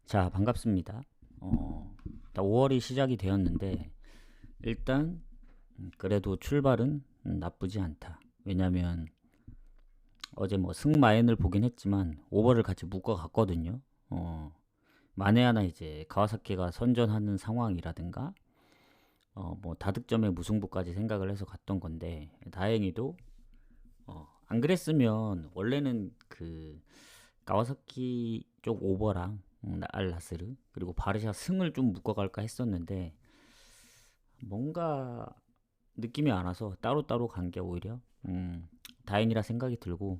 자, 반갑습니다. 5월이 시작이 되었는데 일단 그래도 출발은 나쁘지 않다. 왜냐면 어제 뭐 승마엔을 보긴 했지만 오버를 같이 묶어 갔거든요. 만에 하나 이제 가와사키가 선전하는 상황이라든가 뭐 다득점의 무승부까지 생각을 해서 갔던 건데 다행히도 안 그랬으면 원래는 그 가와사키 쪽 오버랑 알라스르 그리고 바르샤 승을 좀 묶어갈까 했었는데 뭔가 느낌이 안 와서 따로따로 간 게 오히려 다행이라 생각이 들고,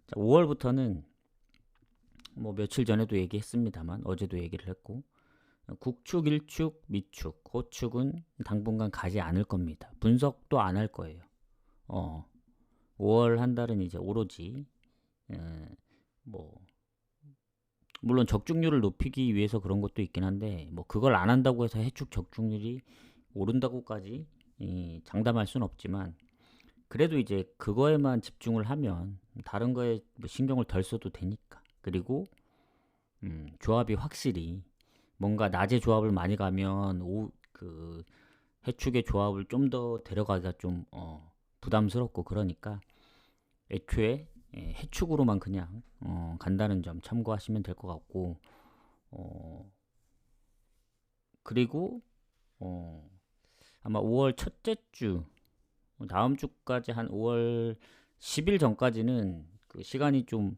자, 5월부터는 뭐 며칠 전에도 얘기했습니다만 어제도 얘기를 했고, 국축, 일축, 미축, 호축은 당분간 가지 않을 겁니다. 분석도 안 할 거예요. 5월 한 달은 이제 오로지 뭐 물론 적중률을 높이기 위해서 그런 것도 있긴 한데 뭐 그걸 안 한다고 해서 해축 적중률이 오른다고까지 장담할 수는 없지만, 그래도 이제 그거에만 집중을 하면 다른 거에 뭐 신경을 덜 써도 되니까. 그리고 조합이 확실히 뭔가 낮에 조합을 많이 가면 그 해축의 조합을 좀 더 데려가기가 좀 부담스럽고, 그러니까 애초에 해축으로만 그냥 간다는 점 참고하시면 될 것 같고, 어, 그리고 어, 아마 5월 첫째 주, 다음 주까지 한 5월 10일 전까지는 그 시간이 좀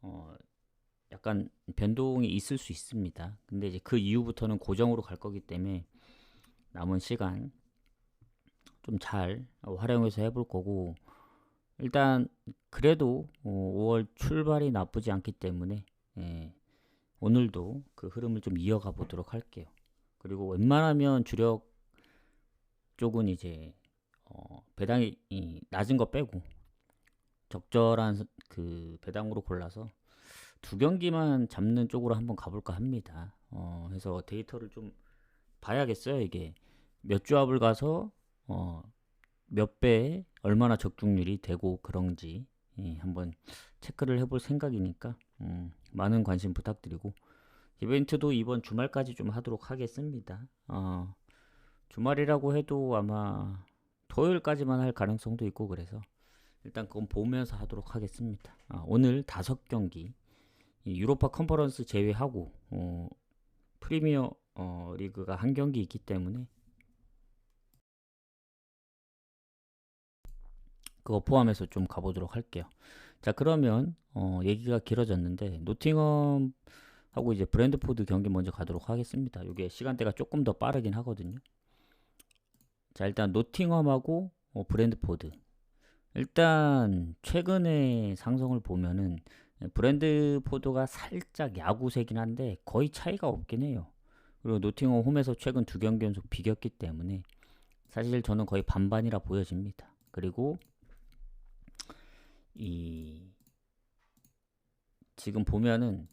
어, 약간 변동이 있을 수 있습니다. 근데 이제 그 이후부터는 고정으로 갈 거기 때문에 남은 시간 좀 잘 활용해서 해볼 거고, 일단 그래도 5월 출발이 나쁘지 않기 때문에 예, 오늘도 그 흐름을 좀 이어가 보도록 할게요. 그리고 웬만하면 주력 쪽은 이제 배당이 낮은 거 빼고 적절한 그 배당으로 골라서 두 경기만 잡는 쪽으로 한번 가볼까 합니다. 해서 데이터를 좀 봐야겠어요. 이게 몇 조합을 가서 어, 몇 배에 얼마나 적중률이 되고 그런지 한번 체크를 해볼 생각이니까 많은 관심 부탁드리고, 이벤트도 이번 주말까지 좀 하도록 하겠습니다. 주말이라고 해도 아마 토요일까지만 할 가능성도 있고, 그래서 일단 그건 보면서 하도록 하겠습니다. 오늘 5경기 유로파 컨퍼런스 제외하고 프리미어 리그가 한 경기 있기 때문에 그거 포함해서 좀 가보도록 할게요. 자, 그러면 얘기가 길어졌는데 노팅엄하고 이제 브랜드포드 경기 먼저 가도록 하겠습니다. 이게 시간대가 조금 더 빠르긴 하거든요. 자, 일단 노팅엄하고 브랜드포드. 일단 최근의 상성을 보면은 브랜드포드가 살짝 야구세긴 한데 거의 차이가 없긴 해요. 그리고 노팅엄 홈에서 최근 2경기 연속 비겼기 때문에 사실 저는 거의 반반이라 보여집니다. 그리고 이 지금 보면은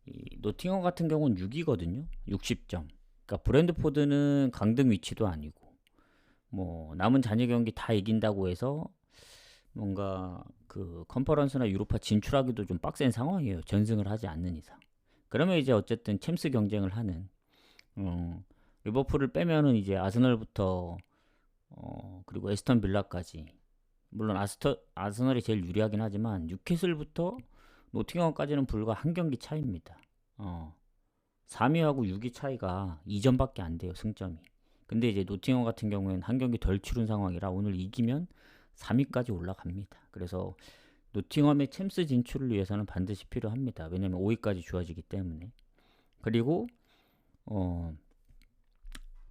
이 노팅엄 같은 경우는 6이거든요. 60점. 그러니까 브랜드포드는 강등 위치도 아니고 뭐 남은 잔여 경기 다 이긴다고 해서 뭔가 그 컨퍼런스나 유로파 진출하기도 좀 빡센 상황이에요. 전승을 하지 않는 이상. 그러면 이제 어쨌든 챔스 경쟁을 하는 리버풀을 빼면은 이제 아스널부터 그리고 에스턴 빌라까지, 물론 아스널이 제일 유리하긴 하지만 뉴캐슬부터 노팅엄까지는 불과 한 경기 차이입니다. 3위하고 6위 차이가 2점밖에 안 돼요, 승점이. 근데 이제 노팅엄 같은 경우에는 한 경기 덜 치른 상황이라 오늘 이기면 3위까지 올라갑니다. 그래서 노팅엄의 챔스 진출을 위해서는 반드시 필요합니다. 왜냐면 5위까지 주어지기 때문에. 그리고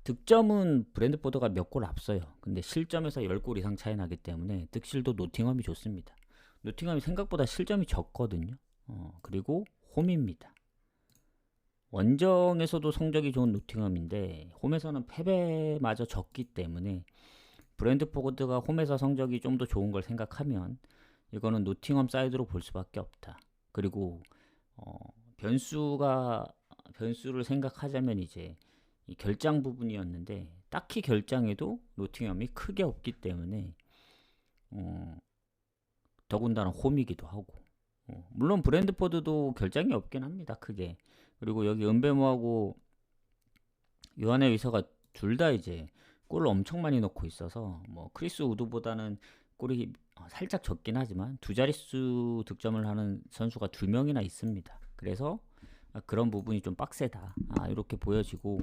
득점은 브랜드포드가 몇 골 앞서요. 근데 실점에서 10골 이상 차이 나기 때문에 득실도 노팅엄이 좋습니다. 노팅엄이 생각보다 실점이 적거든요. 그리고 홈입니다. 원정에서도 성적이 좋은 노팅엄인데 홈에서는 패배마저 적기 때문에 브랜드포드가 홈에서 성적이 좀 더 좋은 걸 생각하면 이거는 노팅엄 사이드로 볼 수밖에 없다. 그리고 어, 변수를 생각하자면 이제 이 결장 부분이었는데 딱히 결장에도 노팅엄이 크게 없기 때문에 어, 더군다나 홈이기도 하고, 물론 브랜드포드도 결장이 없긴 합니다, 크게. 그리고 여기 은배모하고 요한의 의사가 둘 다 이제 골을 엄청 많이 넣고 있어서 뭐 크리스 우드보다는 골이 살짝 적긴 하지만 두 자릿수 득점을 하는 선수가 두 명이나 있습니다. 그래서 그런 부분이 좀 빡세다. 이렇게 보여지고,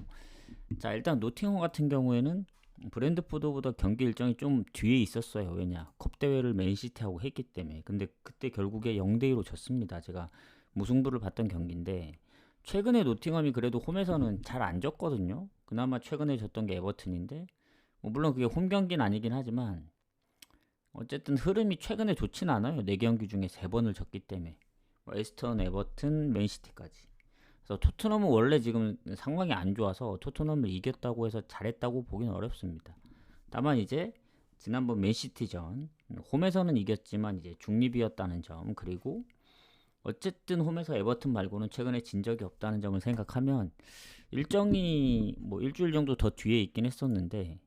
자 일단 노팅엄 같은 경우에는 브랜드포드보다 경기 일정이 좀 뒤에 있었어요. 왜냐, 컵 대회를 맨시티하고 했기 때문에. 근데 그때 결국에 0대2로 졌습니다. 제가 무승부를 봤던 경기인데, 최근에 노팅엄이 그래도 홈에서는 잘 안 졌거든요. 그나마 최근에 졌던 게 에버튼인데, 뭐 물론 그게 홈 경기는 아니긴 하지만 어쨌든 흐름이 최근에 좋진 않아요. 4경기 중에 3번을 졌기 때문에. 뭐 에스턴, 에버튼, 맨시티까지. 그래서 토트넘은 원래 지금 상황이 안 좋아서 토트넘을 이겼다고 해서 잘했다고 보기는 어렵습니다. 다만 이제 지난번 맨시티전 홈에서는 이겼지만 이제 중립이었다는 점, 그리고 어쨌든 홈에서 에버튼 말고는 최근에 진 적이 없다는 점을 생각하면 일정이 뭐 일주일 정도 더 뒤에 있긴 했었는데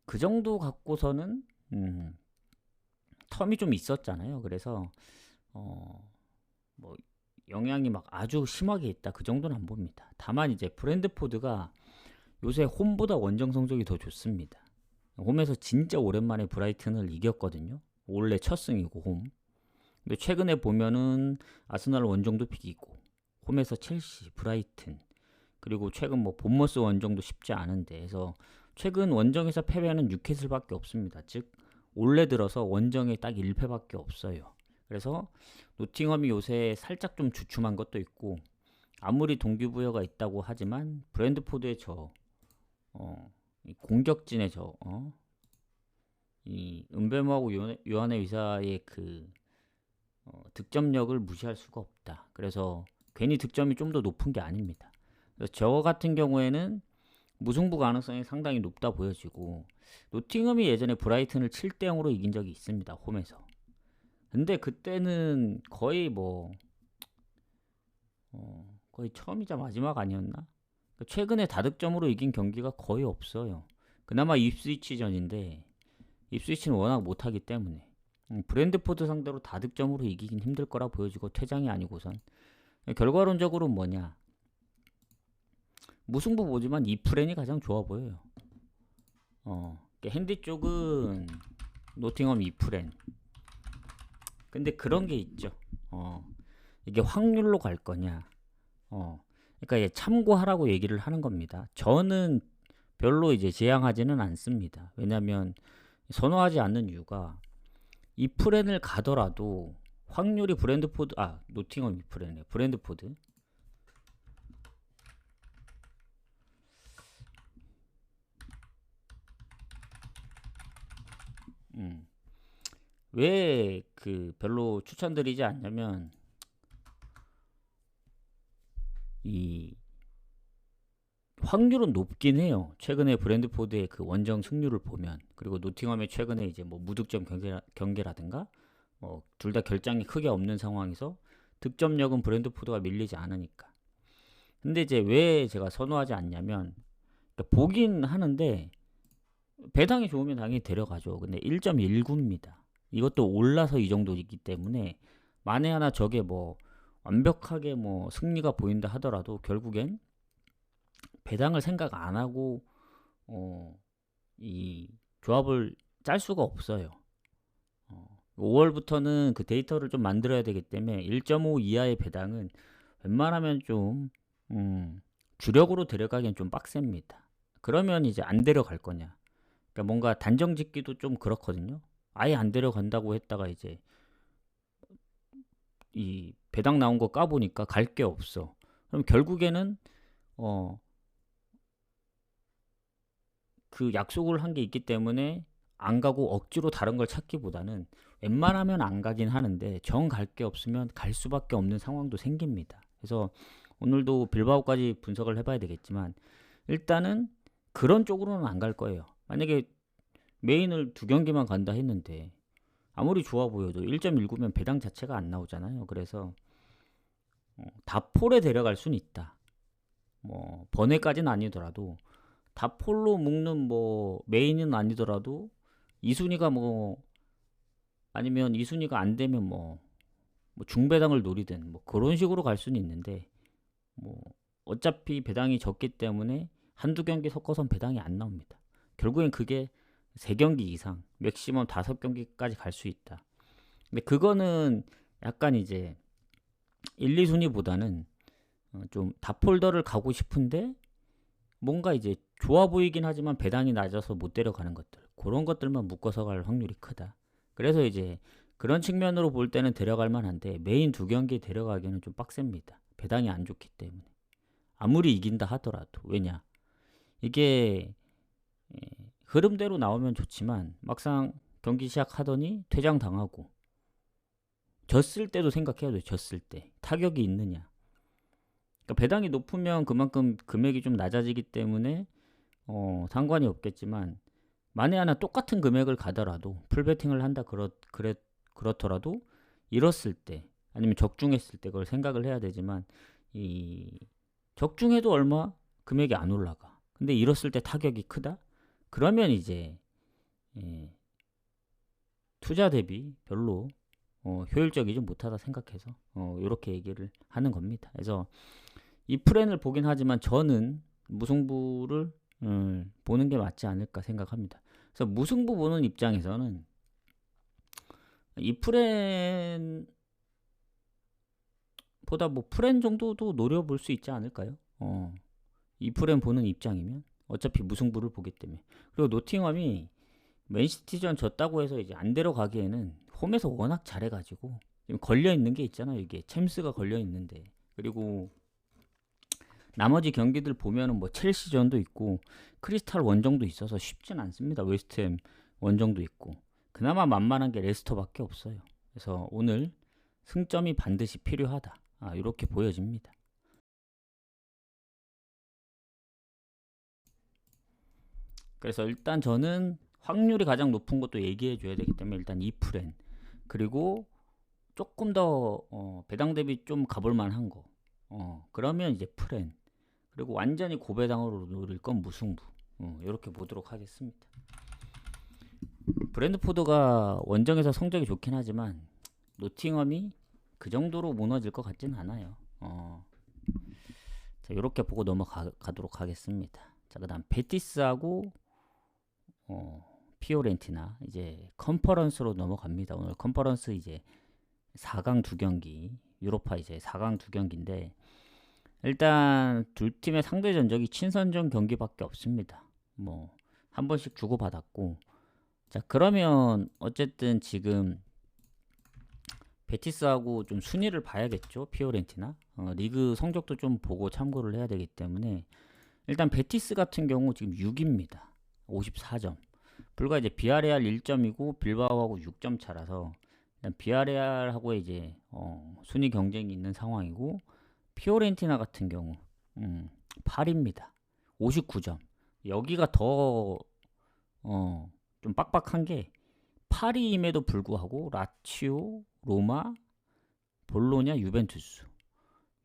그 정도 갖고서는 텀이 좀 있었잖아요. 그래서 뭐 영향이 막 아주 심하게 있다 그 정도는 안 봅니다. 다만 이제 브랜드포드가 요새 홈보다 원정 성적이 더 좋습니다. 홈에서 진짜 오랜만에 브라이튼을 이겼거든요. 원래 첫 승이고 홈. 근데 최근에 보면은 아스날 원정도 비기고 홈에서 첼시, 브라이튼, 그리고 최근 뭐 본머스 원정도 쉽지 않은데, 해서 최근 원정에서 패배하는 뉴캐슬밖에 없습니다. 즉 올해 들어서 원정에 딱 1패밖에 없어요. 그래서 노팅엄이 요새 살짝 좀 주춤한 것도 있고, 아무리 동기부여가 있다고 하지만 브랜드포드의 이 공격진의 이 은베모하고 요한의 의사의 그 득점력을 무시할 수가 없다. 그래서 괜히 득점이 좀 더 높은 게 아닙니다. 그래서 저 같은 경우에는 무승부 가능성이 상당히 높다 보여지고, 노팅엄이 예전에 브라이튼을 7대0으로 이긴 적이 있습니다. 홈에서. 근데 그때는 거의 거의 처음이자 마지막 아니었나? 최근에 다득점으로 이긴 경기가 거의 없어요. 그나마 입스위치전인데 입스위치는 워낙 못하기 때문에 브랜드포드 상대로 다득점으로 이기긴 힘들 거라 보여지고, 퇴장이 아니고선 결과론적으로 뭐냐, 무승부 보지만 이 프렌이 가장 좋아 보여요. 핸디 쪽은 노팅엄 이 프렌. 근데 그런 게 있죠. 이게 확률로 갈 거냐. 그러니까 참고하라고 얘기를 하는 겁니다. 저는 별로 이제 제향하지는 않습니다. 왜냐면 선호하지 않는 이유가, 이 프렌을 가더라도 확률이 노팅엄 이 프렌이에요. 브랜드포드. 왜 별로 추천드리지 않냐면, 이 확률은 높긴 해요. 최근에 브랜드포드의 그 원정 승률을 보면, 그리고 노팅엄의 최근에 이제 뭐 무득점 경기라든가 둘 다 결장이 크게 없는 상황에서 득점력은 브랜드포드가 밀리지 않으니까. 근데 이제 왜 제가 선호하지 않냐면, 그러니까 보긴 하는데 배당이 좋으면 당연히 데려가죠. 근데 1.19입니다. 이것도 올라서 이 정도이기 때문에 만에 하나 저게 뭐 완벽하게 뭐 승리가 보인다 하더라도 결국엔 배당을 생각 안 하고 이 조합을 짤 수가 없어요. 5월부터는 그 데이터를 좀 만들어야 되기 때문에 1.5 이하의 배당은 웬만하면 좀 주력으로 데려가기엔 좀 빡셉니다. 그러면 이제 안 데려갈 거냐. 그러니까 뭔가 단정 짓기도 좀 그렇거든요. 아예 안 데려간다고 했다가 이제 이 배당 나온 거 까보니까 갈 게 없어. 그럼 결국에는 그 약속을 한 게 있기 때문에 안 가고 억지로 다른 걸 찾기보다는 웬만하면 안 가긴 하는데 정 갈 게 없으면 갈 수밖에 없는 상황도 생깁니다. 그래서 오늘도 빌바오까지 분석을 해봐야 되겠지만 일단은 그런 쪽으로는 안 갈 거예요. 만약에 메인을 2경기만 간다 했는데 아무리 좋아 보여도 1.19면 배당 자체가 안 나오잖아요. 그래서 다폴에 데려갈 수는 있다. 뭐 번외까지는 아니더라도 다폴로 묶는 뭐 메인은 아니더라도 2순위가 뭐 아니면 2순위가 안 되면 뭐 중배당을 노리든 뭐 그런 식으로 갈 수는 있는데 뭐 어차피 배당이 적기 때문에 한두 경기 섞어선 배당이 안 나옵니다. 결국엔 그게 3경기 이상, 맥시멈 5경기까지 갈 수 있다. 근데 그거는 약간 이제 1, 2순위보다는 좀 다폴더를 가고 싶은데 뭔가 이제 좋아 보이긴 하지만 배당이 낮아서 못 데려가는 것들, 그런 것들만 묶어서 갈 확률이 크다. 그래서 이제 그런 측면으로 볼 때는 데려갈 만한데 메인 2경기 데려가기는 좀 빡셉니다. 배당이 안 좋기 때문에. 아무리 이긴다 하더라도. 왜냐, 이게 흐름대로 나오면 좋지만 막상 경기 시작하더니 퇴장당하고, 졌을 때도 생각해야 돼. 졌을 때 타격이 있느냐. 그러니까 배당이 높으면 그만큼 금액이 좀 낮아지기 때문에 상관이 없겠지만, 만에 하나 똑같은 금액을 가더라도 풀베팅을 한다 그렇더라도 잃었을 때 아니면 적중했을 때 그걸 생각을 해야 되지만, 이 적중해도 얼마 금액이 안 올라가. 근데 잃었을 때 타격이 크다? 그러면 이제 투자 대비 별로 효율적이지 못하다 생각해서 이렇게 얘기를 하는 겁니다. 그래서 이 프렌을 보긴 하지만 저는 무승부를 보는 게 맞지 않을까 생각합니다. 그래서 무승부 보는 입장에서는 이 프렌보다 뭐 프렌 정도도 노려볼 수 있지 않을까요? 이 프렌 보는 입장이면 어차피 무승부를 보기 때문에. 그리고 노팅엄이 맨시티전 졌다고 해서 이제 안 데려가기에는 홈에서 워낙 잘해가지고 지금 걸려 있는 게 있잖아요. 이게 챔스가 걸려 있는데, 그리고 나머지 경기들 보면은 뭐 첼시전도 있고 크리스탈 원정도 있어서 쉽진 않습니다. 웨스트햄 원정도 있고 그나마 만만한 게 레스터밖에 없어요. 그래서 오늘 승점이 반드시 필요하다. 이렇게 보여집니다. 그래서 일단 저는 확률이 가장 높은 것도 얘기해 줘야 되기 때문에 일단 이 프렌, 그리고 조금 더 배당 대비 좀 가볼 만한 거, 그러면 이제 프렌, 그리고 완전히 고배당으로 노릴 건 무승부. 이렇게 보도록 하겠습니다. 브랜드포드가 원정에서 성적이 좋긴 하지만 노팅엄이 그 정도로 무너질 것 같진 않아요. 자, 이렇게 보고 넘어가도록 하겠습니다. 자, 그다음 베티스하고 피오렌티나 이제 컨퍼런스로 넘어갑니다. 오늘 컨퍼런스 이제 4강 2경기, 유로파 이제 4강 2경기인데 일단 두 팀의 상대 전적이 친선전 경기밖에 없습니다. 뭐 한 번씩 주고받았고, 자 그러면 어쨌든 지금 베티스하고 좀 순위를 봐야겠죠. 피오렌티나 리그 성적도 좀 보고 참고를 해야 되기 때문에 일단 베티스 같은 경우 지금 6입니다. 54점. 불과 이제 비아레알 1점이고 빌바오하고 6점 차라서 일단 비아레알하고 이제 순위 경쟁이 있는 상황이고, 피오렌티나 같은 경우 8입니다. 59점. 여기가 더 좀 빡빡한 게 8위임에도 불구하고 라치오, 로마, 볼로냐, 유벤투스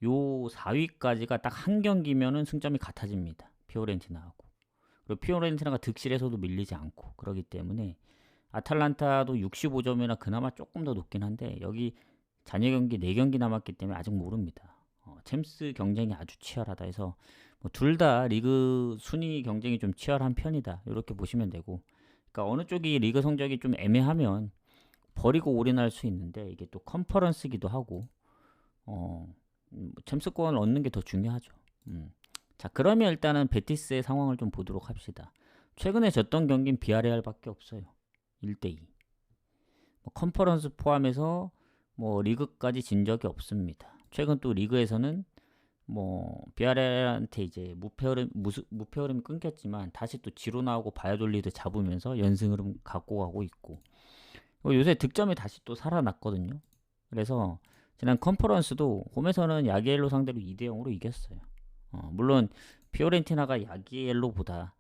요 4위까지가 딱 한 경기면은 승점이 같아집니다. 피오렌티나하고. 그리고 피오렌티나가 득실에서도 밀리지 않고 그러기 때문에 아탈란타도 65점이나 그나마 조금 더 높긴 한데 여기 잔여 경기 4경기 남았기 때문에 아직 모릅니다. 챔스 경쟁이 아주 치열하다 해서 뭐 둘 다 리그 순위 경쟁이 좀 치열한 편이다. 이렇게 보시면 되고, 그러니까 어느 쪽이 리그 성적이 좀 애매하면 버리고 올인할 수 있는데 이게 또 컨퍼런스기도 하고 챔스권을 얻는 게 더 중요하죠. 자 그러면 일단은 베티스의 상황을 좀 보도록 합시다. 최근에 졌던 경기는 비아레알밖에 없어요. 1대2. 뭐 컨퍼런스 포함해서 뭐 리그까지 진 적이 없습니다. 최근 또 리그에서는 뭐 비아레알한테 이제 무패 흐름이 끊겼지만 다시 또 지로나하고 바이올리드 잡으면서 연승 흐름 갖고 가고 있고, 요새 득점이 다시 또 살아났거든요. 그래서 지난 컨퍼런스도 홈에서는 야기엘로 상대로 2대0으로 이겼어요. 물론 피오렌티나가 야기엘로보다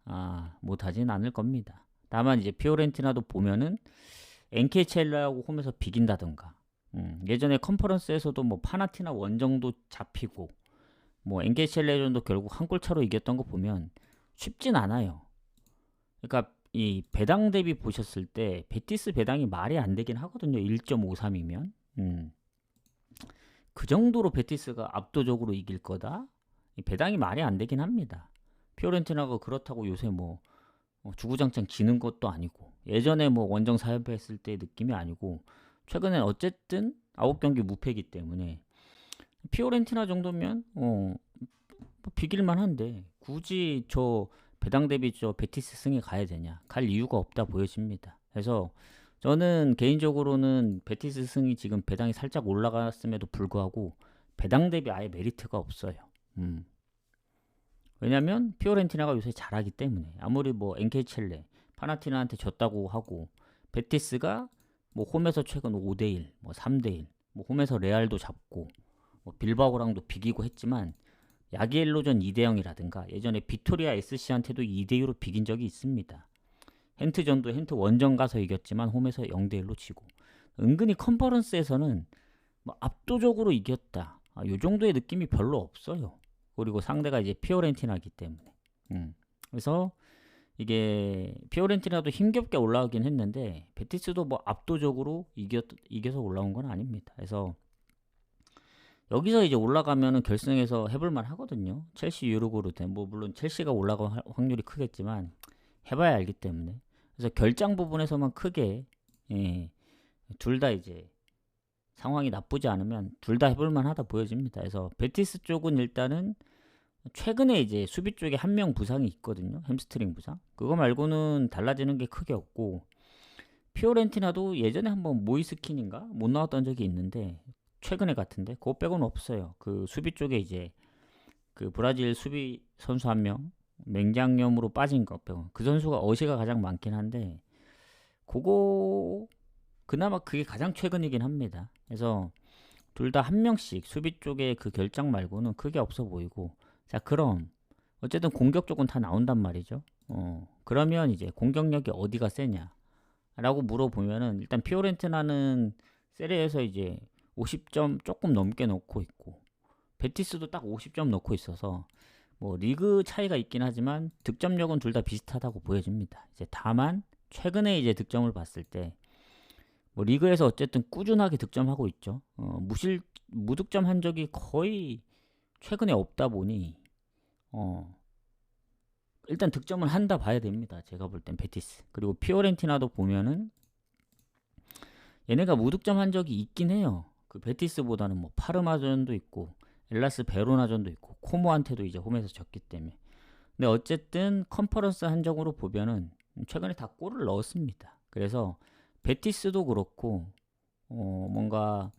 못하진 않을 겁니다. 다만 이제 피오렌티나도 보면은 엔케첼라하고 홈에서 비긴다던가, 예전에 컨퍼런스에서도 뭐 파나티나 원정도 잡히고 뭐 엔케첼레전도 결국 한 골 차로 이겼던 거 보면 쉽진 않아요. 그러니까 이 배당 대비 보셨을 때 베티스 배당이 말이 안 되긴 하거든요. 1.53이면 그 정도로 베티스가 압도적으로 이길 거다? 이 배당이 말이 안 되긴 합니다. 피오렌티나가 그렇다고 요새 뭐 주구장창 지는 것도 아니고 예전에 뭐 원정 4연패 했을 때 느낌이 아니고 최근엔 어쨌든 9경기 무패이기 때문에 피오렌티나 정도면 뭐 비길만 한데 굳이 저 배당 대비 저 베티스 승에 가야 되냐? 갈 이유가 없다 보여집니다. 그래서 저는 개인적으로는 베티스 승이 지금 배당이 살짝 올라갔음에도 불구하고 배당 대비 아예 메리트가 없어요. 왜냐면 피오렌티나가 요새 잘하기 때문에 아무리 뭐 엔케첼레, 파나티나한테 졌다고 하고 베티스가 뭐 홈에서 최근 5대1, 뭐 3대1, 뭐 홈에서 레알도 잡고 뭐 빌바오랑도 비기고 했지만 야기엘로전 2대0이라든가 예전에 비토리아 SC한테도 2대2로 비긴 적이 있습니다. hen트전도 hen트 원정 가서 이겼지만 홈에서 0대1로 지고 은근히 컨퍼런스에서는 뭐 압도적으로 이겼다. 요 정도의 느낌이 별로 없어요. 그리고 상대가 이제 피오렌티나기 때문에. 그래서 이게 피오렌티나도 힘겹게 올라오긴 했는데 베티스도 뭐 압도적으로 이겨서 올라온 건 아닙니다. 그래서 여기서 이제 올라가면은 결승에서 해볼만 하거든요. 첼시 유로그루트 뭐 물론 첼시가 올라갈 확률이 크겠지만 해봐야 알기 때문에 그래서 결장 부분에서만 크게 둘 다 이제 상황이 나쁘지 않으면 둘 다 해볼만 하다 보여집니다. 그래서 베티스 쪽은 일단은 최근에 이제 수비 쪽에 한 명 부상이 있거든요. 햄스트링 부상. 그거 말고는 달라지는 게 크게 없고 피오렌티나도 예전에 한번 모이스킨인가 못 나왔던 적이 있는데 최근에 같은데 그거 빼고는 없어요. 그 수비 쪽에 이제 그 브라질 수비 선수 한 명 맹장염으로 빠진 거 빼고 그 선수가 어시가 가장 많긴 한데 그거 그나마 그게 가장 최근이긴 합니다. 그래서 둘 다 한 명씩 수비 쪽에 그 결장 말고는 크게 없어 보이고 자 그럼 어쨌든 공격 쪽은 다 나온단 말이죠. 그러면 이제 공격력이 어디가 세냐 라고 물어보면은 일단 피오렌티나는 세리에서 이제 50점 조금 넘게 넣고 있고 베티스도 딱 50점 넣고 있어서 뭐 리그 차이가 있긴 하지만 득점력은 둘 다 비슷하다고 보여집니다. 이제 다만 최근에 이제 득점을 봤을 때 뭐 리그에서 어쨌든 꾸준하게 득점하고 있죠. 무득점 한 적이 거의 최근에 없다 보니 일단 득점은 한다 봐야 됩니다. 제가 볼 땐 베티스. 그리고 피오렌티나도 보면은 얘네가 무득점 한 적이 있긴 해요. 그 베티스보다는 뭐 파르마전도 있고 엘라스 베로나전도 있고 코모한테도 이제 홈에서 졌기 때문에. 근데 어쨌든 컨퍼런스 한정으로 보면은 최근에 다 골을 넣었습니다. 그래서 베티스도 그렇고 뭔가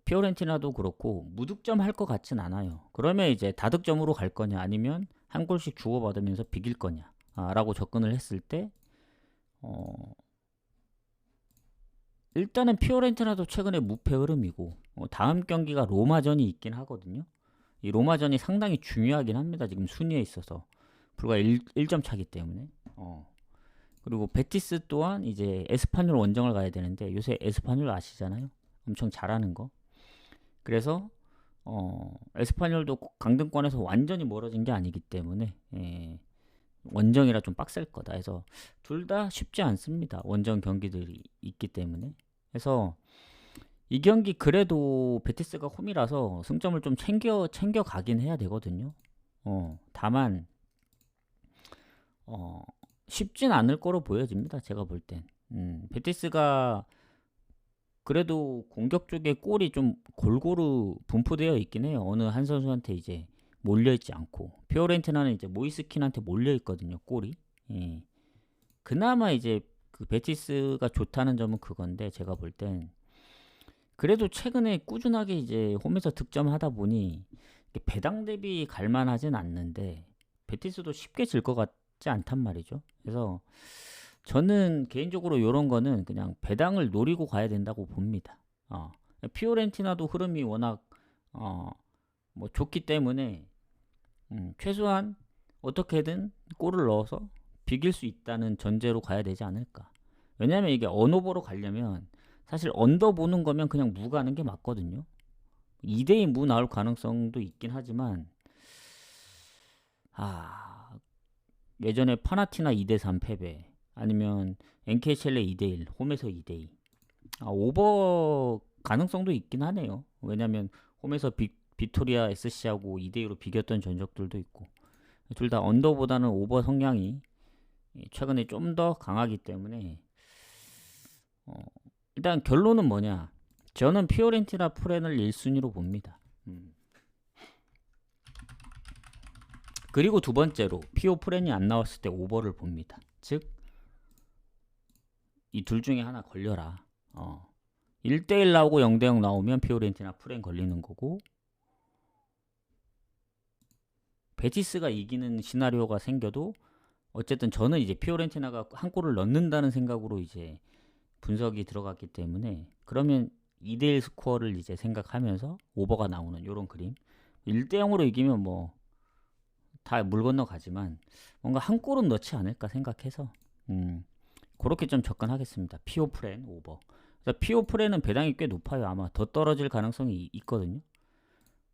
피오렌티나도 그렇고 무득점 할 것 같진 않아요. 그러면 이제 다득점으로 갈 거냐 아니면 한 골씩 주고받으면서 비길 거냐 라고 접근을 했을 때 일단은 피오렌티나도 최근에 무패 흐름이고 다음 경기가 로마전이 있긴 하거든요. 이 로마전이 상당히 중요하긴 합니다. 지금 순위에 있어서 불과 1점 차기 때문에 그리고 베티스 또한 이제 에스파뇰 원정을 가야 되는데 요새 에스파뇰 아시잖아요. 엄청 잘하는 거. 그래서 에스파뇰도 강등권에서 완전히 멀어진 게 아니기 때문에 원정이라 좀 빡셀 거다. 해서 둘 다 쉽지 않습니다. 원정 경기들이 있기 때문에. 그래서 이 경기 그래도 베티스가 홈이라서 승점을 좀 챙겨 가긴 해야 되거든요. 다만 쉽진 않을 거로 보여집니다. 제가 볼 땐. 베티스가 그래도 공격 쪽에 골이 좀 골고루 분포되어 있긴 해요. 어느 한 선수한테 이제 몰려있지 않고 피오렌티나는 이제 모이스킨한테 몰려있거든요. 골이. 그나마 이제 그 베티스가 좋다는 점은 그건데 제가 볼 땐 그래도 최근에 꾸준하게 이제 홈에서 득점하다 보니 배당 대비 갈만하진 않는데 베티스도 쉽게 질 것 같지 않단 말이죠. 그래서 저는 개인적으로 이런 거는 그냥 배당을 노리고 가야 된다고 봅니다. 피오렌티나도 흐름이 워낙 뭐 좋기 때문에 최소한 어떻게든 골을 넣어서 비길 수 있다는 전제로 가야 되지 않을까. 왜냐면 이게 언오버로 가려면 사실 언더 보는 거면 그냥 무 가는 게 맞거든요. 2대2 무 나올 가능성도 있긴 하지만 예전에 파나티나 2대3 패배 아니면 엔케첼레 2대1 홈에서 2대2 오버 가능성도 있긴 하네요. 왜냐면 홈에서 비토리아 SC하고 2대2로 비겼던 전적들도 있고, 둘 다 언더보다는 오버 성향이 최근에 좀 더 강하기 때문에 일단 결론은 뭐냐, 저는 피오렌티나 프렌을 1순위로 봅니다. 그리고 두 번째로 피오 프렌이 안 나왔을 때 오버를 봅니다. 즉 이 둘 중에 하나 걸려라. 1대1 나오고 0대0 나오면 피오렌티나 프렌 걸리는 거고, 베티스가 이기는 시나리오가 생겨도 어쨌든 저는 이제 피오렌티나가 한 골을 넣는다는 생각으로 이제 분석이 들어갔기 때문에, 그러면 2대1 스코어를 이제 생각하면서 오버가 나오는 이런 그림. 1대0으로 이기면 뭐 다 물 건너 가지만 뭔가 한 골은 넣지 않을까 생각해서 그렇게 좀 접근하겠습니다. 피오 프렌 오버. 피오 프렌은 배당이 꽤 높아요. 아마 더 떨어질 가능성이 있거든요.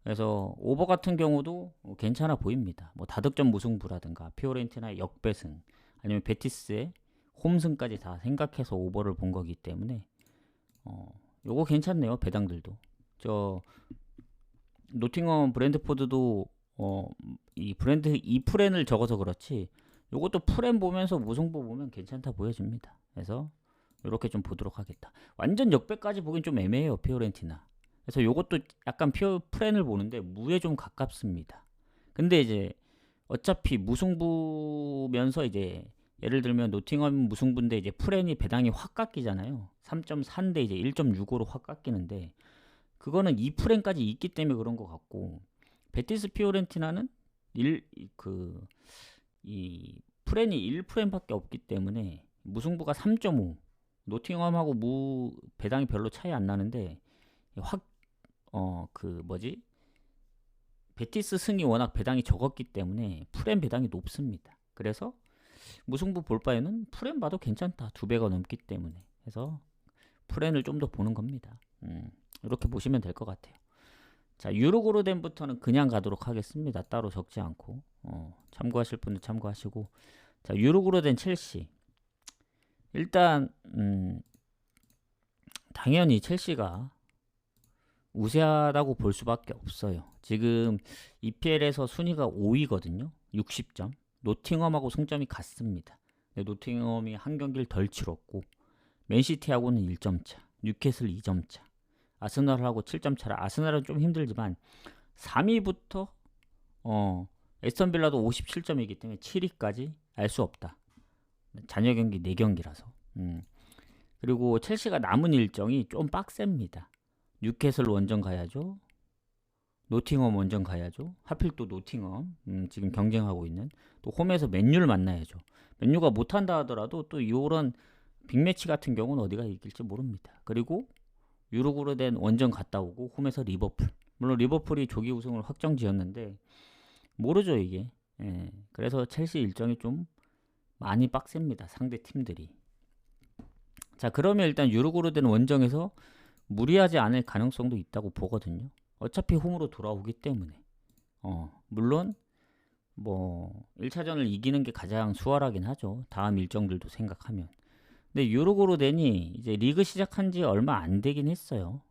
그래서 오버 같은 경우도 괜찮아 보입니다. 뭐 다득점 무승부라든가 피오렌티나의 역배승, 아니면 베티스의 홈승까지 다 생각해서 오버를 본 거기 때문에 요거 괜찮네요. 배당들도. 저 노팅엄 브랜드포드도 이 프렌을 적어서 그렇지 요것도 프렌 보면서 무승부 보면 괜찮다 보여집니다. 그래서 이렇게 좀 보도록 하겠다. 완전 역배까지 보긴 좀 애매해요. 피오렌티나. 그래서 요것도 약간 프렌을 보는데 무에 좀 가깝습니다. 근데 이제 어차피 무승부면서 이제 예를 들면 노팅엄 무승부인데 이제 프렌이 배당이 확 깎이잖아요. 3.4인데 이제 1.65로 확 깎이는데, 그거는 2프렌까지 있기 때문에 그런 것 같고, 베티스 피오렌티나는 이 프렌이 1프렌밖에 없기 때문에 무승부가 3.5, 노팅엄하고 무 배당이 별로 차이 안 나는데 확 베티스 승이 워낙 배당이 적었기 때문에 프렌 배당이 높습니다. 그래서 무승부 볼 바에는 프렌 봐도 괜찮다. 2배가 넘기 때문에. 그래서 프렌을 좀 더 보는 겁니다. 이렇게 보시면 될 것 같아요. 자, 유로고르덴부터는 그냥 가도록 하겠습니다. 따로 적지 않고 참고하실 분은 참고하시고. 자, 유로고르덴 첼시. 일단 당연히 첼시가 우세하다고 볼 수밖에 없어요. 지금 EPL에서 순위가 5위거든요. 60점. 노팅엄하고 승점이 같습니다. 노팅엄이 한 경기를 덜 치렀고, 맨시티하고는 1점 차, 뉴캐슬 2점 차, 아스널하고 7점 차라. 아스널은 좀 힘들지만 3위부터 에스턴 빌라도 57점이기 때문에 7위까지 알 수 없다. 잔여 경기 4경기라서. 그리고 첼시가 남은 일정이 좀 빡셉니다. 뉴캐슬 원정 가야죠. 노팅엄 원정 가야죠. 하필 또 노팅엄 지금 경쟁하고 있는, 또 홈에서 맨유를 만나야죠. 맨유가 못한다 하더라도 또 이런 빅매치 같은 경우는 어디가 이길지 모릅니다. 그리고 유로그로 된 원정 갔다 오고 홈에서 리버풀. 물론 리버풀이 조기 우승을 확정지었는데 모르죠 이게. 그래서 첼시 일정이 좀 많이 빡셉니다. 상대 팀들이. 자, 그러면 일단 유로그로 된 원정에서 무리하지 않을 가능성도 있다고 보거든요. 어차피 홈으로 돌아오기 때문에. 물론 뭐 1차전을 이기는 게 가장 수월하긴 하죠. 다음 일정들도 생각하면. 근데 유로고르덴이 이제 리그 시작한 지 얼마 안 되긴 했어요.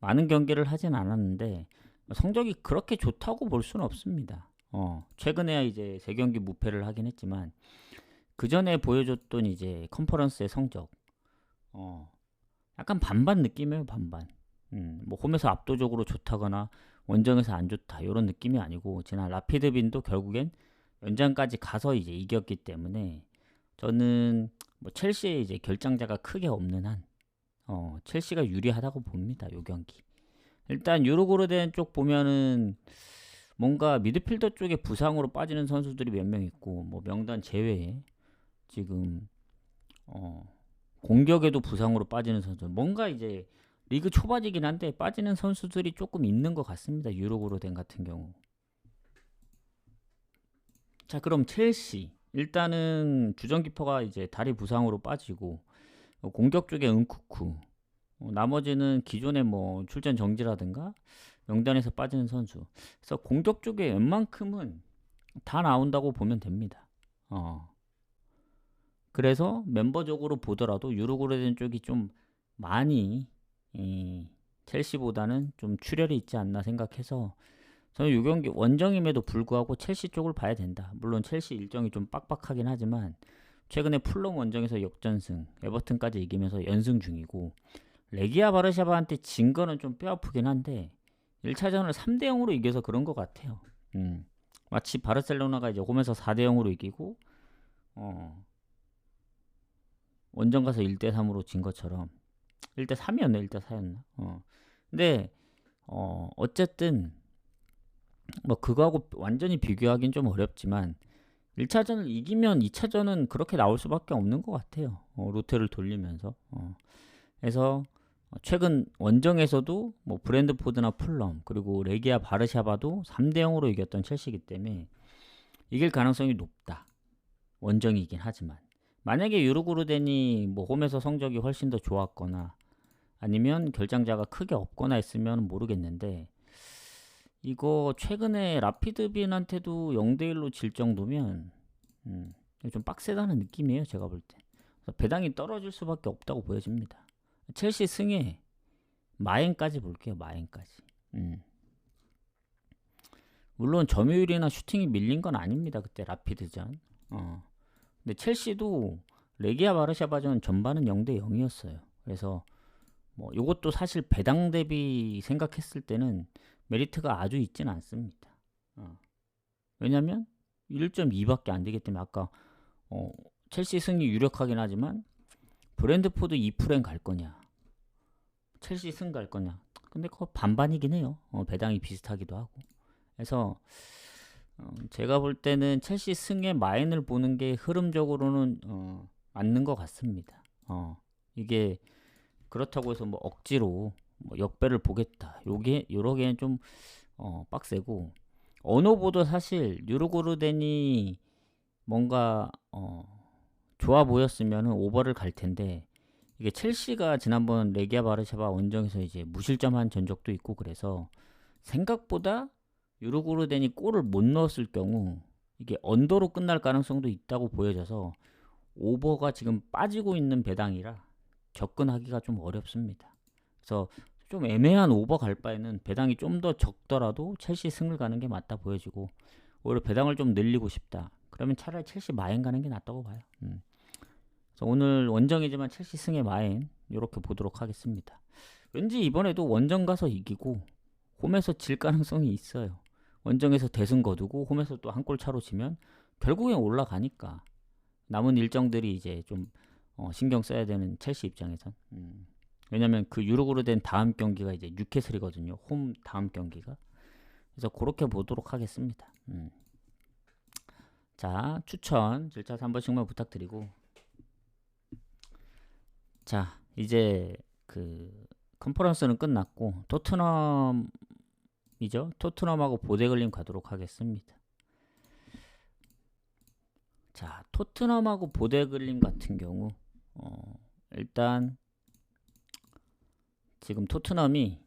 많은 경기를 하진 않았는데 성적이 그렇게 좋다고 볼 수는 없습니다. 최근에야 이제 3경기 무패를 하긴 했지만, 그 전에 보여줬던 이제 컨퍼런스의 성적 약간 반반 느낌이에요. 반반. 뭐 홈에서 압도적으로 좋다거나 원정에서 안 좋다 이런 느낌이 아니고, 지난 라피드빈도 결국엔 연장까지 가서 이제 이겼기 때문에 저는 뭐 첼시의 이제 결장자가 크게 없는 한 첼시가 유리하다고 봅니다. 요 경기. 일단 유로고르덴 쪽 보면은 뭔가 미드필더 쪽에 부상으로 빠지는 선수들이 몇 명 있고, 뭐 명단 제외에 지금 공격에도 부상으로 빠지는 선수, 뭔가 이제 리그 초반이긴 한데 빠지는 선수들이 조금 있는 것 같습니다. 유로고르덴 같은 경우. 자, 그럼 첼시. 일단은 주전키퍼가 이제 다리 부상으로 빠지고, 공격 쪽에 은쿠쿠, 나머지는 기존에 뭐 출전 정지라든가 명단에서 빠지는 선수. 그래서 공격 쪽에 웬만큼은 다 나온다고 보면 됩니다. 그래서 멤버적으로 보더라도 유로고르덴 쪽이 좀 많이 첼시보다는 좀 출혈이 있지 않나 생각해서 저는 이 경기 원정임에도 불구하고 첼시 쪽을 봐야 된다. 물론 첼시 일정이 좀 빡빡하긴 하지만 최근에 풀럼 원정에서 역전승, 에버튼까지 이기면서 연승 중이고 레기아 바르샤바한테 진 거는 좀 뼈아프긴 한데 1차전을 3대 0으로 이겨서 그런 것 같아요. 마치 바르셀로나가 이제 홈에서 4대 0으로 이기고 원정 가서 1대 3으로 진 것처럼 1대 3이었나 1대 4였나? 근데 어쨌든 뭐 그거하고 완전히 비교하기는 좀 어렵지만 1차전을 이기면 2차전은 그렇게 나올 수밖에 없는 것 같아요. 로테를 돌리면서. 그래서 최근 원정에서도 뭐 브랜드포드나 풀럼 그리고 레기아 바르샤바도 3대 0으로 이겼던 첼시이기 때문에 이길 가능성이 높다. 원정이긴 하지만 만약에 유르구르덴이 뭐 홈에서 성적이 훨씬 더 좋았거나 아니면 결장자가 크게 없거나 했으면 모르겠는데 이거 최근에 라피드빈한테도 0대1로 질 정도면 좀 빡세다는 느낌이에요. 제가 볼 때. 배당이 떨어질 수밖에 없다고 보여집니다. 첼시 승에 마행까지 볼게요. 마행까지. 물론 점유율이나 슈팅이 밀린 건 아닙니다. 그때 라피드전. 근데 첼시도 레기아 바르샤바전 전반은 0대 0이었어요. 그래서 뭐 이것도 사실 배당 대비 생각했을 때는 메리트가 아주 있지는 않습니다. 왜냐면 1.2밖에 안 되기 때문에 아까 첼시 승이 유력하긴 하지만 브랜드포드 2프랭 갈 거냐 첼시 승 갈 거냐 근데 그거 반반이긴 해요. 배당이 비슷하기도 하고 그래서 제가 볼 때는 첼시 승의 마인을 보는 게 흐름적으로는 맞는 것 같습니다. 이게 그렇다고 해서 뭐 억지로 뭐 역배를 보겠다 요러기엔 좀 빡세고 언어보다 사실 유르고르덴이 뭔가 좋아 보였으면 오버를 갈 텐데 이게 첼시가 지난번 레기아 바르샤바 원정에서 이제 무실점한 전적도 있고 그래서 생각보다 유르고르덴이 골을 못 넣었을 경우 이게 언더로 끝날 가능성도 있다고 보여져서 오버가 지금 빠지고 있는 배당이라 접근하기가 좀 어렵습니다. 그래서 좀 애매한 오버 갈 바에는 배당이 좀 더 적더라도 첼시 승을 가는 게 맞다 보여지고 오히려 배당을 좀 늘리고 싶다. 그러면 차라리 첼시 마행 가는 게 낫다고 봐요. 그래서 오늘 원정이지만 첼시 승의 마행 이렇게 보도록 하겠습니다. 왠지 이번에도 원정 가서 이기고 홈에서 질 가능성이 있어요. 원정에서 대승 거두고 홈에서 또 한 골 차로 지면 결국엔 올라가니까 남은 일정들이 이제 좀 신경 써야 되는 첼시 입장에선 왜냐면 그 유로그로 된 다음 경기가 이제 뉴캐슬이거든요. 홈 다음 경기가. 그래서 그렇게 보도록 하겠습니다. 자, 추천 질차트 한 번씩만 부탁드리고 자, 이제 그 컨퍼런스는 끝났고 토트넘이죠. 토트넘하고 보데글림 가도록 하겠습니다. 자, 토트넘하고 보데글림 같은 경우 일단 지금 토트넘이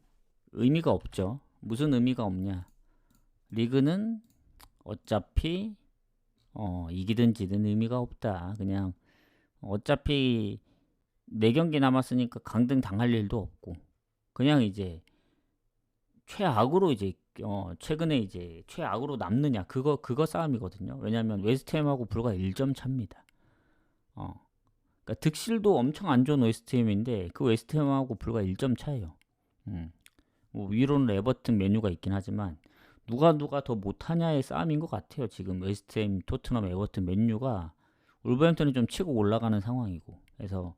의미가 없죠. 무슨 의미가 없냐? 리그는 어차피 이기든 지든 의미가 없다. 그냥 어차피 4경기 남았으니까 강등 당할 일도 없고 그냥 이제 최악으로 이제 최근에 이제 최악으로 남느냐 그거 싸움이거든요. 왜냐하면 웨스트햄하고 불과 1점 차입니다. 그러니까 득실도 엄청 안 좋은 웨스트햄인데 그 웨스트햄하고 불과 1점 차예요. 뭐 위로는 에버튼 메뉴가 있긴 하지만 누가 더 못하냐의 싸움인 것 같아요. 지금 웨스트햄, 토트넘, 에버튼, 맨유가 울버햄튼이 좀 치고 올라가는 상황이고 그래서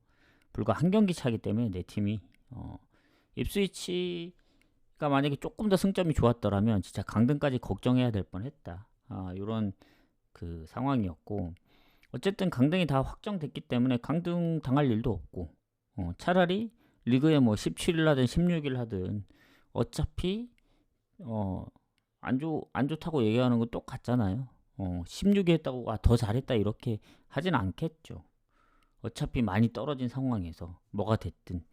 불과 한 경기 차기 때문에 내 팀이 입스위치가 만약에 조금 더 승점이 좋았더라면 진짜 강등까지 걱정해야 될 뻔했다. 이런 그 상황이었고 어쨌든 강등이 다 확정됐기 때문에 강등 당할 일도 없고 차라리 리그에 뭐 17일 하든 16일 하든 어차피 안 좋다고 얘기하는 건 똑같잖아요. 16위 했다고 더 잘했다 이렇게 하진 않겠죠. 어차피 많이 떨어진 상황에서 뭐가 됐든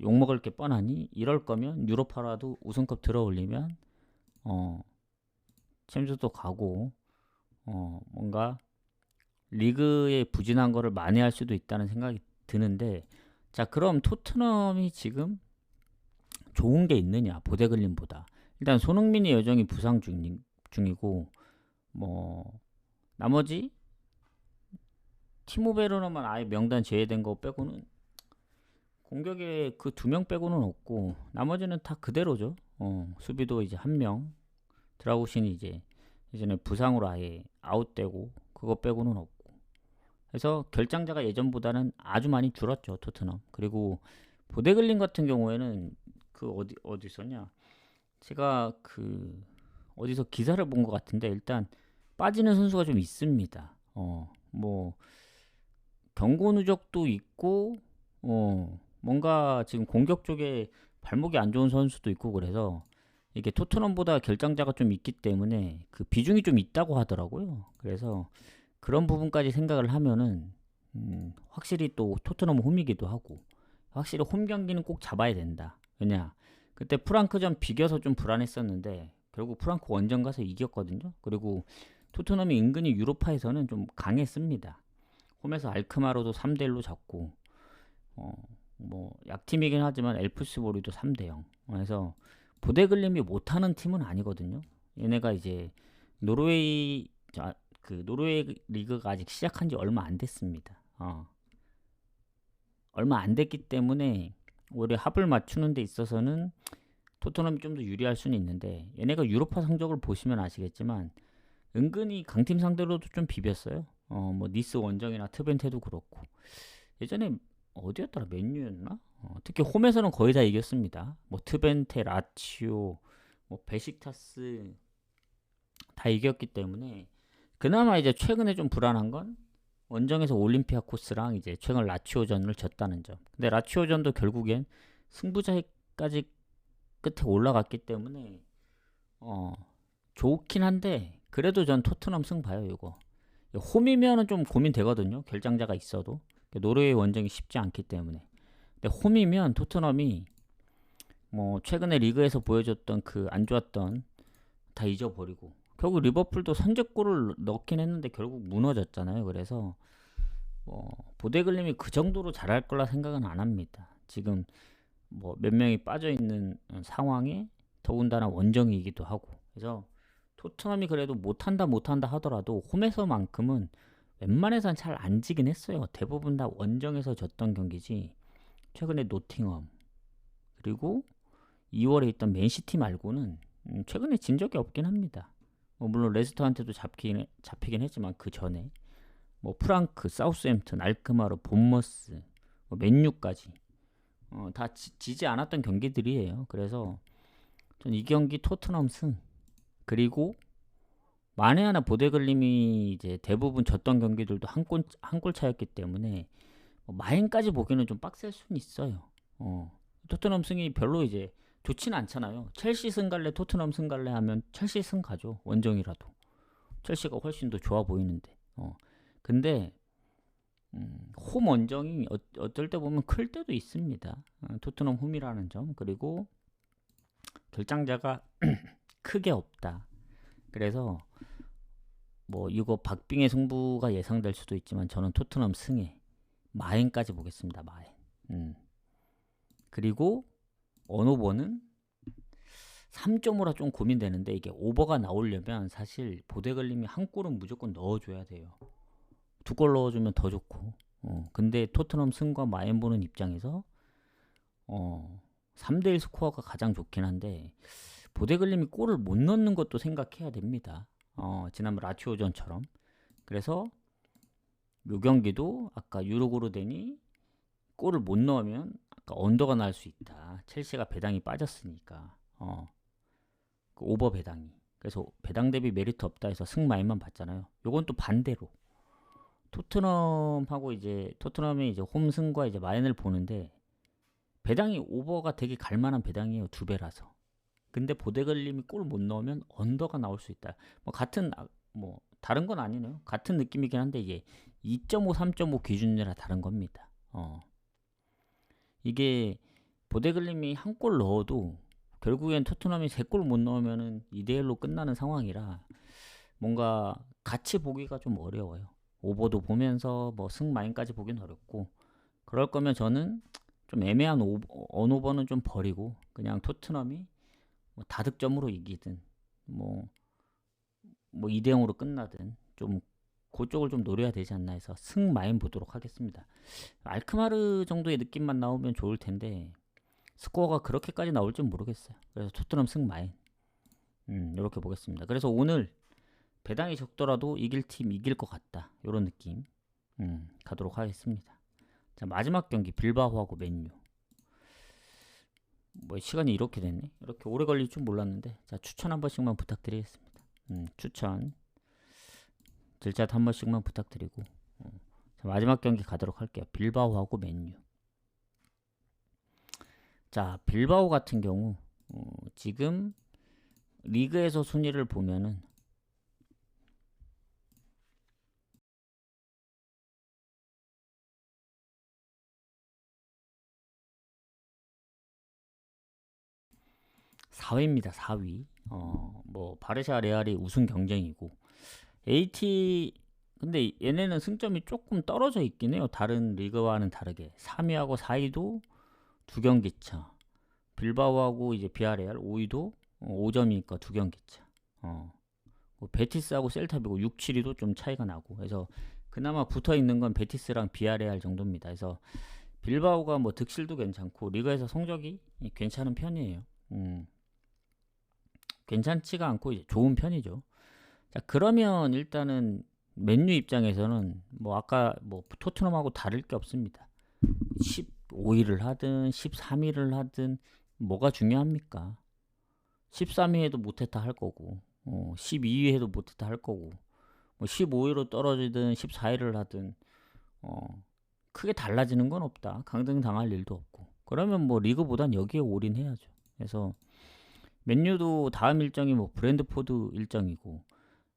욕먹을 게 뻔하니 이럴 거면 유로파라도 우승컵 들어올리면 챔스도 가고 뭔가 리그에 부진한 거를 만회할 수도 있다는 생각이 드는데 자 그럼 토트넘이 지금 좋은 게 있느냐 보데글림보다. 일단 손흥민이 여전히 부상 중이고 뭐 나머지 티모 베르너만 아예 명단 제외된 거 빼고는 공격에 그 두 명 빼고는 없고 나머지는 다 그대로죠. 수비도 이제 한 명 드라구신이 이제 예전에 부상으로 아예 아웃되고 그거 빼고는 없고 그래서 결장자가 예전보다는 아주 많이 줄었죠 토트넘. 그리고 보데글림 같은 경우에는 그 어디 있었냐 제가 그 어디서 기사를 본 것 같은데 일단 빠지는 선수가 좀 있습니다. 뭐 경고 누적도 있고 뭔가 지금 공격 쪽에 발목이 안 좋은 선수도 있고 그래서 이게 토트넘보다 결장자가 좀 있기 때문에 그 비중이 좀 있다고 하더라고요. 그래서 그런 부분까지 생각을 하면은 확실히 또 토트넘 홈이기도 하고 확실히 홈 경기는 꼭 잡아야 된다. 왜냐 그때 프랑크전 비겨서 좀 불안했었는데 결국 프랑크 원정 가서 이겼거든요. 그리고 토트넘이 은근히 유로파에서는 좀 강했습니다. 홈에서 알크마로도 3대1로 잡고 뭐 약팀이긴 하지만 엘프스보리도 3대0. 그래서 보데글림이 못하는 팀은 아니거든요. 얘네가 이제 노르웨이 그 노르웨이 리그가 아직 시작한 지 얼마 안 됐습니다. 얼마 안 됐기 때문에 올해 합을 맞추는 데 있어서는 토트넘이 좀 더 유리할 수는 있는데 얘네가 유로파 성적을 보시면 아시겠지만 은근히 강팀 상대로도 좀 비볐어요. 뭐 니스 원정이나 트벤테도 그렇고 예전에 어디였더라 맨유였나? 특히 홈에서는 거의 다 이겼습니다. 뭐 트벤테, 라치오, 뭐 베식타스 다 이겼기 때문에 그나마 이제 최근에 좀 불안한 건 원정에서 올림피아코스랑 이제 최근 라치오전을 졌다는 점. 근데 라치오전도 결국엔 승부차기까지 끝에 올라갔기 때문에 좋긴 한데 그래도 전 토트넘 승 봐요 이거. 홈이면은 좀 고민되거든요. 결장자가 있어도 노르웨이 원정이 쉽지 않기 때문에. 근데 홈이면 토트넘이 뭐 최근에 리그에서 보여줬던 그 안 좋았던 다 잊어버리고 결국 리버풀도 선제골을 넣긴 했는데 결국 무너졌잖아요. 그래서 뭐 보데글림이 그 정도로 잘할 거라 생각은 안 합니다. 지금 뭐 몇 명이 빠져 있는 상황에 더군다나 원정이기도 하고 그래서 토트넘이 그래도 못한다 하더라도 홈에서만큼은 웬만해선 잘 안 지긴 했어요. 대부분 다 원정에서 졌던 경기지 최근에 노팅엄 그리고 2월에 있던 맨시티 말고는 최근에 진 적이 없긴 합니다. 물론 레스터한테도 잡히긴 했지만 그 전에 뭐 프랑크, 사우스햄튼, 알크마르, 본머스, 뭐 맨유까지 다 지지 않았던 경기들이에요. 그래서 전 이 경기 토트넘 승 그리고 만에 하나 보데글림이 이제 대부분 졌던 경기들도 한 골 차였기 때문에 마인까지 보기는 좀 빡셀 수는 있어요. 토트넘 승이 별로 이제 좋지는 않잖아요. 첼시 승 갈래, 토트넘 승 갈래 하면 첼시 승 가죠. 원정이라도. 첼시가 훨씬 더 좋아 보이는데. 근데 홈 원정이 어떨 때 보면 클 때도 있습니다. 토트넘 홈이라는 점. 그리고 결장자가 크게 없다. 그래서 뭐 이거 박빙의 승부가 예상될 수도 있지만 저는 토트넘 승에 마인까지 보겠습니다. 마인. 그리고 언오버는 3.5라 좀 고민되는데 이게 오버가 나오려면 사실 보데글림이 한 골은 무조건 넣어줘야 돼요. 2골 넣어주면 더 좋고. 근데 토트넘 승과 마인 보는 입장에서 3대1 스코어가 가장 좋긴 한데 보데글림이 골을 못 넣는 것도 생각해야 됩니다. 지난번 라치오전처럼. 그래서 요 경기도 아까 유로고르덴이 골을 못 넣으면 아까 언더가 날 수 있다. 첼시가 배당이 빠졌으니까. 그 오버 배당이. 그래서 배당 대비 메리트 없다 해서 승마인만 봤잖아요. 요건 또 반대로. 토트넘하고 이제 토트넘이 이제 홈승과 이제 마인을 보는데 배당이 오버가 되게 갈만한 배당이에요. 2배라서. 근데 보데글림이 골 못 넣으면 언더가 나올 수 있다. 뭐 같은 뭐 다른 건 아니네요. 같은 느낌이긴 한데 이게 2.5, 3.5 기준이라 다른 겁니다. 이게 보데글림이 한 골 넣어도 결국엔 토트넘이 3골 못 넣으면은 2대1로 끝나는 상황이라 뭔가 같이 보기가 좀 어려워요. 오버도 보면서 뭐 승마인까지 보긴 어렵고 그럴 거면 저는 좀 애매한 언오버는 좀 버리고 그냥 토트넘이 뭐 다득점으로 이기든 뭐 2대 0으로 끝나든 좀 그쪽을 좀 노려야 되지 않나 해서 승마인 보도록 하겠습니다. 알크마르 정도의 느낌만 나오면 좋을 텐데 스코어가 그렇게까지 나올 줄 모르겠어요. 그래서 토트넘 승마인 이렇게 보겠습니다. 그래서 오늘 배당이 적더라도 이길 팀 이길 것 같다. 이런 느낌 가도록 하겠습니다. 자, 마지막 경기 빌바오하고 맨유. 뭐 시간이 이렇게 됐네. 이렇게 오래 걸릴 줄 몰랐는데. 자, 추천 한 번씩만 부탁드리겠습니다. 추천 들샷 한 번씩만 부탁드리고. 자, 마지막 경기 가도록 할게요. 빌바오하고 맨유. 자, 빌바오 같은 경우 지금 리그에서 순위를 보면은 (4위입니다) 4위. 뭐 바르샤 레알이 우승 경쟁이고 AT 근데 얘네는 승점이 조금 떨어져 있긴 해요. 다른 리그와는 다르게 3위하고 4위도 두 경기 차. 빌바오하고 이제 비아레알 5위도 5점이니까 두 경기 차. 뭐 베티스하고 셀타비고 6, 7위도 좀 차이가 나고 그래서 그나마 붙어 있는 건 베티스랑 비아레알 정도입니다. 그래서 빌바오가 뭐 득실도 괜찮고 리그에서 성적이 괜찮은 편이에요. 괜찮지가 않고 이제 좋은 편이죠. 자, 그러면 일단은 맨유 입장에서는 뭐 아까 뭐 토트넘하고 다를 게 없습니다. 15위를 하든 13위를 하든 뭐가 중요합니까? 13위 해도 못했다 할 거고 12위 해도 못했다 할 거고 뭐 15위로 떨어지든 14위를 하든 크게 달라지는 건 없다. 강등 당할 일도 없고 그러면 뭐 리그보단 여기에 올인해야죠. 그래서 맨유도 다음 일정이 뭐 브랜드포드 일정이고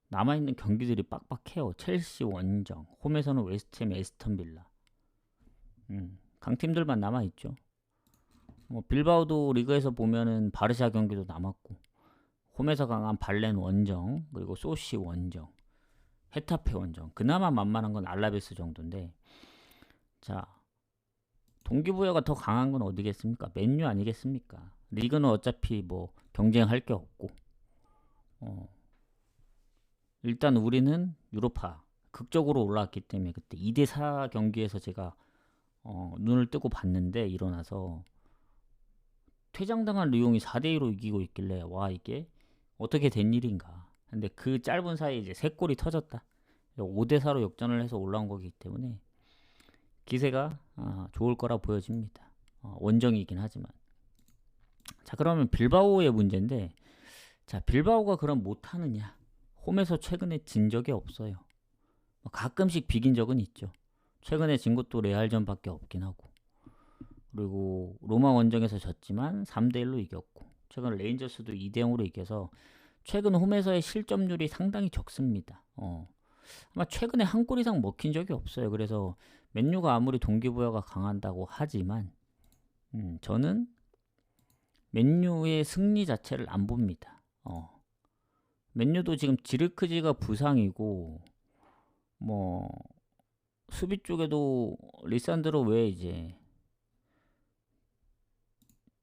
남아있는 경기들이 빡빡해요. 첼시 원정, 홈에서는 웨스트햄, 에스턴 빌라. 강팀들만 남아있죠. 뭐 빌바오도 리그에서 보면은 바르샤 경기도 남았고 홈에서 강한 발렌 원정, 그리고 소시 원정, 헤타페 원정. 그나마 만만한 건 알라베스 정도인데 자, 동기부여가 더 강한 건 어디겠습니까? 맨유 아니겠습니까? 리그는 어차피 뭐 경쟁할 게 없고 일단 우리는 유로파 극적으로 올라왔기 때문에 그때 2대4 경기에서 제가 눈을 뜨고 봤는데 일어나서 퇴장당한 르용이 4대2로 이기고 있길래 와 이게 어떻게 된 일인가. 근데 그 짧은 사이에 이제 3골이 터졌다. 5대4로 역전을 해서 올라온 거기 때문에 기세가 좋을 거라 보여집니다. 원정이긴 하지만. 자, 그러면 빌바오의 문제인데 자, 빌바오가 그럼 못하느냐. 홈에서 최근에 진 적이 없어요. 가끔씩 비긴 적은 있죠. 최근에 진 것도 레알전밖에 없긴 하고 그리고 로마 원정에서 졌지만 3대1로 이겼고 최근 레인저스도 2대0으로 이겨서 최근 홈에서의 실점률이 상당히 적습니다. 아마 최근에 한 골 이상 먹힌 적이 없어요. 그래서 맨유가 아무리 동기부여가 강한다고 하지만 저는 맨유의 승리 자체를 안 봅니다. 맨유도 지금 지르크지가 부상이고 뭐 수비 쪽에도 리산드로 외에 이제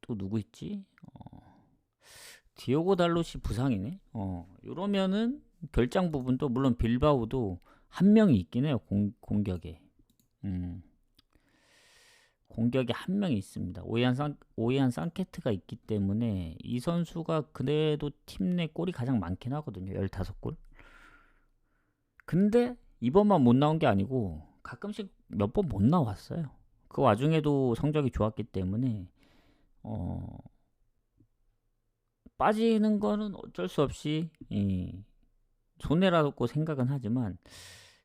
또 누구 있지? 디오고 달롯이 부상이네. 이러면은 결장 부분도 물론 빌바오도 한 명이 있긴 해요. 공격에. 공격에 한 명이 있습니다. 오이안 산케트가 있기 때문에 이 선수가 그래도 팀 내 골이 가장 많긴 하거든요. 15골. 근데 이번만 못 나온 게 아니고 가끔씩 몇 번 못 나왔어요. 그 와중에도 성적이 좋았기 때문에 빠지는 거는 어쩔 수 없이 손해라고 생각은 하지만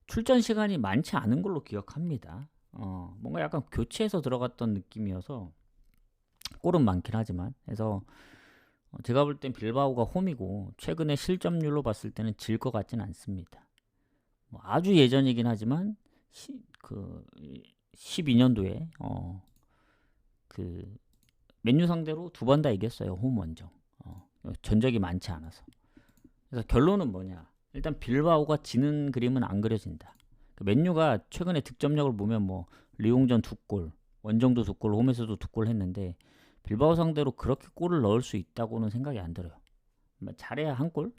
출전 시간이 많지 않은 걸로 기억합니다. 뭔가 약간 교체해서 들어갔던 느낌이어서 골은 많긴 하지만 그래서 제가 볼 땐 빌바오가 홈이고 최근에 실점률로 봤을 때는 질 것 같진 않습니다. 뭐 아주 예전이긴 하지만 12년도에 그 맨유 상대로 2번 다 이겼어요. 홈 원정. 전적이 많지 않아서. 그래서 결론은 뭐냐? 일단 빌바오가 지는 그림은 안 그려진다. 맨유가 최근에 득점력을 보면 뭐 리옹전 2골, 원정도 2골, 홈에서도 2골 했는데 빌바오 상대로 그렇게 골을 넣을 수 있다고는 생각이 안 들어요. 잘해야 한 골?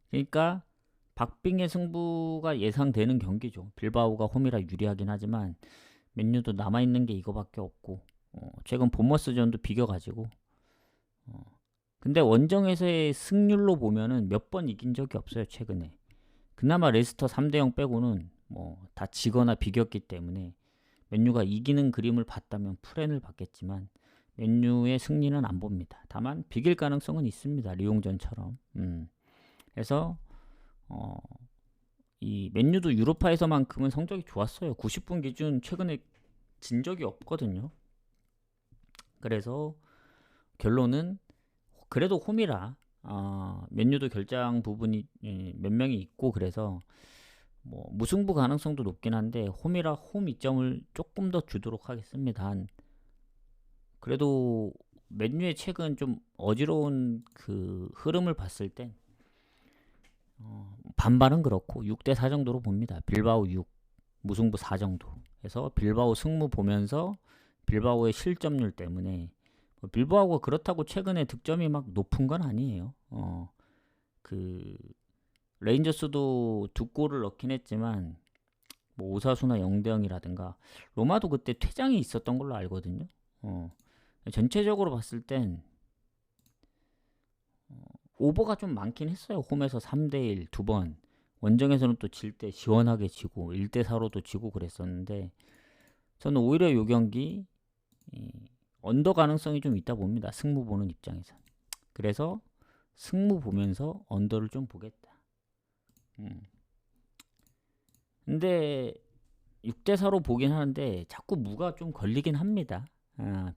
그러니까 박빙의 승부가 예상되는 경기죠. 빌바오가 홈이라 유리하긴 하지만 맨유도 남아있는 게 이거밖에 없고 최근 본머스전도 비겨가지고 근데 원정에서의 승률로 보면은 몇 번 이긴 적이 없어요 최근에. 그나마 레스터 3대0 빼고는 뭐 다 지거나 비겼기 때문에 맨유가 이기는 그림을 봤다면 프렌을 봤겠지만 맨유의 승리는 안 봅니다. 다만 비길 가능성은 있습니다. 리옹전처럼. 그래서 이 맨유도 유로파에서만큼은 성적이 좋았어요. 90분 기준 최근에 진 적이 없거든요. 그래서 결론은 그래도 홈이라 맨유도 결장 부분이 몇 명이 있고 그래서 뭐 무승부 가능성도 높긴 한데 홈이라 홈 이점을 조금 더 주도록 하겠습니다. 그래도 맨유의 최근 좀 어지러운 그 흐름을 봤을 땐 반반은 그렇고 6대4 정도로 봅니다. 빌바오 6, 무승부 4 정도. 해서 빌바오 승무 보면서 빌바오의 실점률 때문에 빌바오가 그렇다고 최근에 득점이 막 높은 건 아니에요. 그 레인저스도 2골을 넣긴 했지만 뭐 오사수나 0대0이라든가 로마도 그때 퇴장이 있었던 걸로 알거든요. 전체적으로 봤을 땐 오버가 좀 많긴 했어요. 홈에서 3대1 두 번, 원정에서는 또 질 때 시원하게 지고 1대4로도 지고 그랬었는데 저는 오히려 요 경기 언더 가능성이 좀 있다 봅니다. 승무 보는 입장에서. 그래서 승무 보면서 언더를 좀 보겠다. 근데 6대4로 보긴 하는데 자꾸 무가 좀 걸리긴 합니다.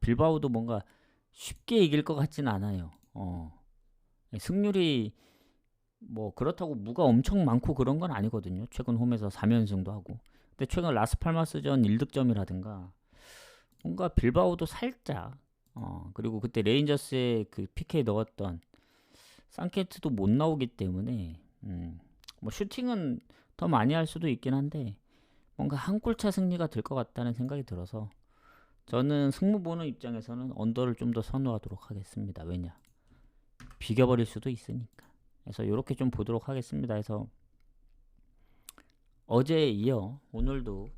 빌바오도 뭔가 쉽게 이길 것 같진 않아요. 승률이 뭐 그렇다고 무가 엄청 많고 그런 건 아니거든요. 최근 홈에서 3연승도 하고. 근데 최근 라스팔마스전 1득점이라든가 뭔가 빌바오도 살짝 그리고 그때 레인저스의 그 PK 넣었던 산케트도 못 나오기 때문에 뭐 슈팅은 더 많이 할 수도 있긴 한데 뭔가 한 골차 승리가 될 것 같다는 생각이 들어서 저는 승무 보는 입장에서는 언더를 좀 더 선호하도록 하겠습니다. 왜냐? 비겨버릴 수도 있으니까. 그래서 이렇게 좀 보도록 하겠습니다. 해서 어제에 이어 오늘도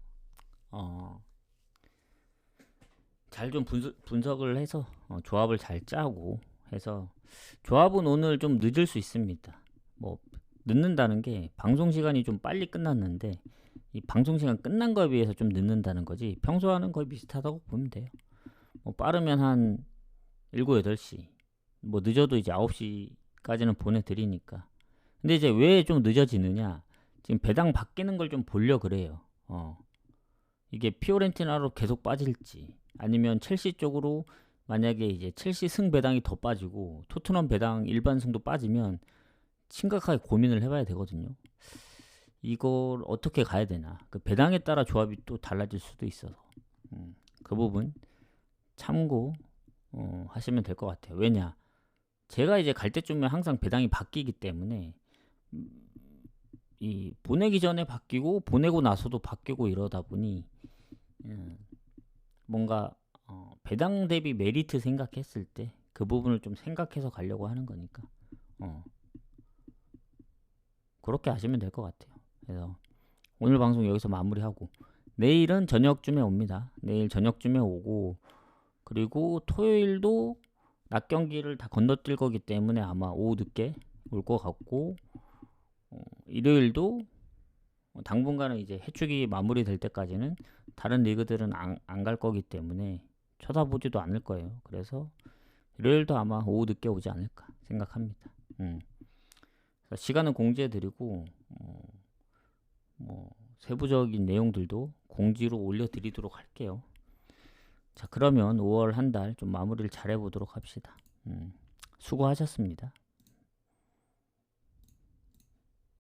잘 좀 분석을 해서 조합을 잘 짜고 해서 조합은 오늘 좀 늦을 수 있습니다. 뭐 늦는다는 게 방송 시간이 좀 빨리 끝났는데 이 방송 시간 끝난 거에 비해서 좀 늦는다는 거지 평소와는 거의 비슷하다고 보면 돼요. 뭐 빠르면 한 7, 8시 뭐 늦어도 이제 9시까지는 보내드리니까. 근데 이제 왜 좀 늦어지느냐, 지금 배당 바뀌는 걸 좀 보려 그래요. 이게 피오렌티나로 계속 빠질지 아니면 첼시 쪽으로 만약에 이제 첼시 승 배당이 더 빠지고 토트넘 배당 일반 승도 빠지면 심각하게 고민을 해봐야 되거든요. 이걸 어떻게 가야 되나. 그 배당에 따라 조합이 또 달라질 수도 있어서 그 부분 참고 하시면 될 것 같아요. 왜냐, 제가 이제 갈 때쯤에 항상 배당이 바뀌기 때문에 이 보내기 전에 바뀌고 보내고 나서도 바뀌고 이러다 보니 뭔가 배당 대비 메리트 생각했을 때 그 부분을 좀 생각해서 가려고 하는 거니까 그렇게 하시면 될 것 같아요. 그래서 오늘 방송 여기서 마무리하고 내일은 저녁쯤에 옵니다. 내일 저녁쯤에 오고 그리고 토요일도 낮 경기를 다 건너뛸 거기 때문에 아마 오후 늦게 올 것 같고 일요일도 당분간은 이제 해축이 마무리될 때까지는 다른 리그들은 안 갈 거기 때문에 쳐다보지도 않을 거예요. 그래서 일요일도 아마 오후 늦게 오지 않을까 생각합니다. 시간은 공지해드리고 뭐 세부적인 내용들도 공지로 올려드리도록 할게요. 자, 그러면 5월 한 달 좀 마무리를 잘 해보도록 합시다. 수고하셨습니다.